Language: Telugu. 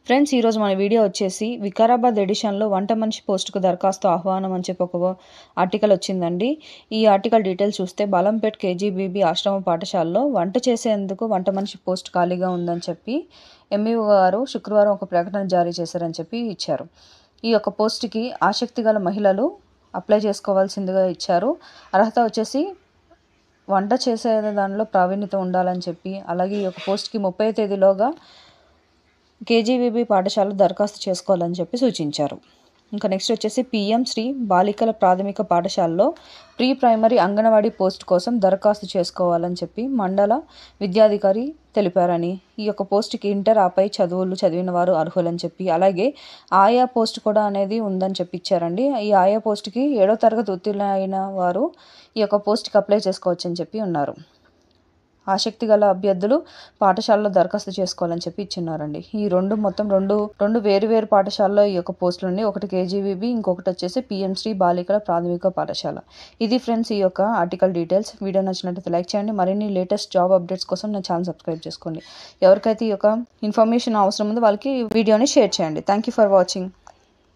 ఫ్రెండ్స్, ఈరోజు మన వీడియో వచ్చేసి వికారాబాద్ ఎడిషన్లో వంట మనిషి పోస్టుకు దరఖాస్తు ఆహ్వానం అని చెప్పి ఒక ఆర్టికల్ వచ్చిందండి. ఈ ఆర్టికల్ డీటెయిల్స్ చూస్తే బాలంపేట్ కేజీబీబీ ఆశ్రమ పాఠశాలలో వంట చేసేందుకు వంట మనిషి పోస్ట్ ఖాళీగా ఉందని చెప్పి ఎంఈఓ గారు శుక్రవారం ఒక ప్రకటన జారీ చేశారని చెప్పి ఇచ్చారు. ఈ యొక్క పోస్ట్కి ఆసక్తి గల మహిళలు అప్లై చేసుకోవాల్సిందిగా ఇచ్చారు. అర్హత వచ్చేసి వంట చేసే దానిలో ప్రావీణ్యత ఉండాలని చెప్పి, అలాగే ఈ యొక్క పోస్ట్కి 30వ తేదీలోగా కేజీబీబీ పాఠశాల దరఖాస్తు చేసుకోవాలని చెప్పి సూచించారు. ఇంకా నెక్స్ట్ వచ్చేసి పిఎం శ్రీ బాలికల ప్రాథమిక పాఠశాలలో ప్రీ ప్రైమరీ అంగన్వాడీ పోస్ట్ కోసం దరఖాస్తు చేసుకోవాలని చెప్పి మండల విద్యాధికారి తెలిపారని, ఈ యొక్క పోస్ట్కి ఇంటర్ ఆపై చదువులు చదివిన వారు అర్హులని చెప్పి, అలాగే ఆయా పోస్ట్ కూడా అనేది ఉందని చెప్పి ఇచ్చారండి. ఈ ఆయా పోస్ట్కి 7వ తరగతి ఉత్తీర్ణ అయిన వారు ఈ యొక్క పోస్ట్కి అప్లై చేసుకోవచ్చు అని చెప్పి ఉన్నారు. ఆసక్తి గల అభ్యర్థులు పాఠశాలలో దరఖాస్తు చేసుకోవాలని చెప్పి ఇచ్చిన్నారండి. ఈ రెండు వేరు పాఠశాలలో ఈ యొక్క పోస్టులు ఉన్నాయి. ఒకటి కేజీబీబీ, ఇంకొకటి వచ్చేసి పిఎం శ్రీ బాలికల ప్రాథమిక పాఠశాల. ఇది ఫ్రెండ్స్ ఈ యొక్క ఆర్టికల్ డీటెయిల్స్. వీడియో నచ్చినట్లయితే లైక్ చేయండి. మరిన్ని లేటెస్ట్ జాబ్ అప్డేట్స్ కోసం నా ఛానల్ సబ్స్క్రైబ్ చేసుకోండి. ఎవరికైతే ఈ యొక్క ఇన్ఫర్మేషన్ అవసరం ఉందో వాళ్ళకి వీడియోని షేర్ చేయండి. Thank you for watching.